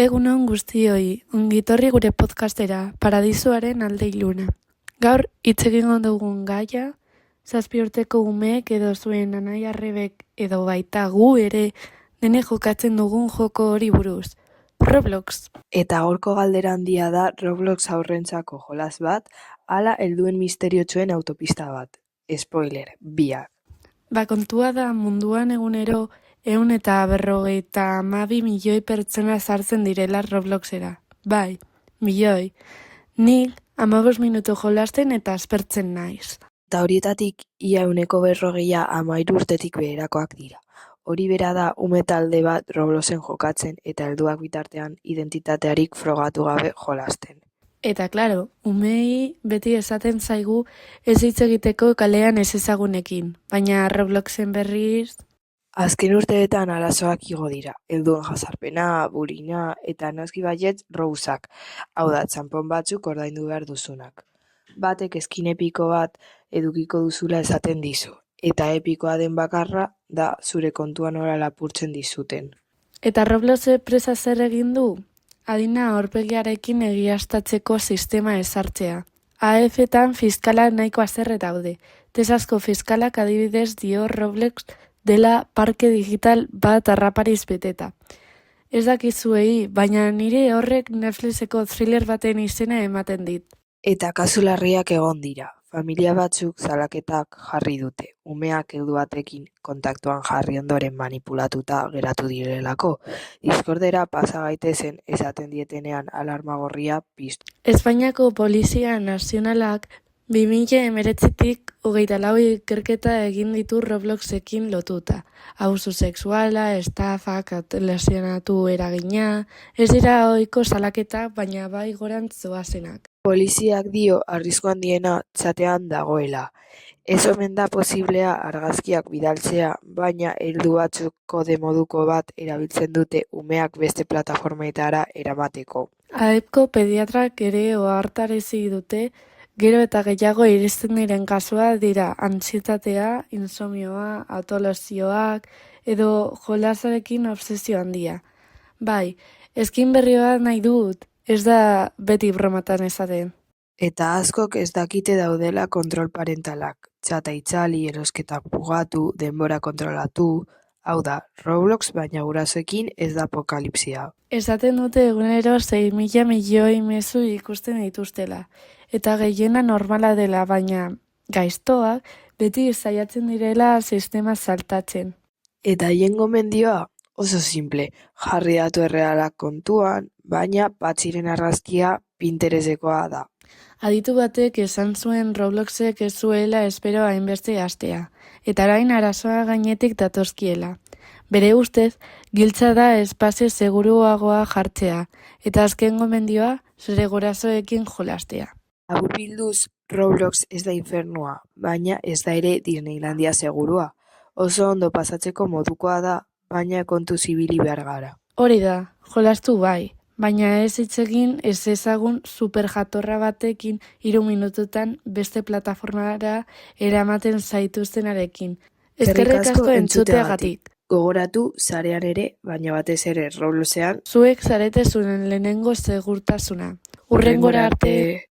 Egun on guztioi, ongitorri gure podcastera, Paradisoaren alde iluna. Gaur, hitz egingo dugun gaia, 7 urteko umeek edo zuen anai arrebek edo baita gu ere dene jokatzen dugun joko hori buruz. Roblox. Eta gaurko galdera handia da Roblox haurrentzako jolas bat, ala helduen misteriotsuen autopista bat. Spoiler, biak. Kontua da munduan egunero 152 milioi pertsona sartzen direla Robloxera. Bai, milioi. Nik 15 minutu jolasten eta aspertzen naiz. Eta horietatik ia 140 13 urtetik beherakoak dira. Hori bera da ume talde bat Robloxen jokatzen eta helduak bitartean identitatearik frogatu gabe jolasten. Eta klaro, umei beti esaten zaigu ez hitz egiteko kalean ez ezagunekin, baina Robloxen berriz... Azken urteetan arazoak igo dira, helduen jazarpena, bullyinga eta noski baietz Robloxak, hau da, txanpon batzuk ordaindu behar duzunak. Batek eskin epiko bat edukiko duzula esaten dizu, eta epikoa den bakarra da zure kontuan ora lapurtzen dizuten. Eta Roblox enpresa zer egin du? Adina aurpegiarekin egiaztatzeko sistema ezartzea. AF-etan fiskala nahiko haserre daude. Tesasko fiskalak adibidez dio Roblox dela parke digital bat harrapariz beteta. Ez dakizuei, baina nire horrek Netflixeko thriller baten izena ematen dit. Eta kasu larriak egon dira. Familia batzuk salaketak jarri dute. Umeak heldu batekin kontaktuan jarri ondoren manipulatuta geratu direlako. Discordera pasa gaitezen esaten dietenean alarma gorria piztu. Espainiako Polizia Nazionalak 2019tik 24 ikerketa egin ditu Robloxekin lotuta. Abusu sexuala, estafak, lesionatu eragina, ez dira ohiko salaketak, baina bai gorantz zoazenak. Poliziak dio arrisku handiena txatean dagoela. Ez omen da posiblea argazkiak bidaltzea, baina heldu batzuk kode moduko bat erabiltzen dute umeak beste plataformetara eramateko. AEPko pediatrak ere ohartarazi dute, gero eta gehiago iristen diren kasua dira antsietatea, insomioa, autolesioak edo jolasarekin obsesio handia. Bai, eskin berri bat nahi dut, ez da beti bromatan esaten. Eta askok ez dakite daudela kontrol parentalak. Txata itzali, erosketak bugatu, denbora kontrolatu... Hau da, Roblox baina gurasoekin ez da apokalipsia. Esaten dute egunero 6.000 milioi mezu ikusten dituztela. Eta gehiena normala dela, baina gaiztoak beti saiatzen direla sistema saltatzen. Eta haien gomendioa oso simple, jarri datu errealak kontuan, baina patxiren argazkia Pinteresekoa da. Aditu batek esan zuen Robloxek ez zuela espero hainbeste astea, eta orain arazoa gainetik datozkiela. Bere ustez, giltza da espazio seguruagoa jartzea, eta azken gomendioa zure gurasoekin jolastea. Laburbilduz, Roblox ez da infernua, baina ez da ere Disneylandia segurua. Oso ondo pasatzeko modukoa da, baina kontu zibili behar gara. Hori da, jolastu bai, baina ez hitz egin ez ezagun superjatorra batekin 3 minututan beste plataformara eramaten zaituztenarekin. Eskerrik asko entzuteagatik. Gogoratu sarean ere, baina batez ere Robloxean, Zuek zarete zuen lehenengo segurtasuna. Hurrengora arte.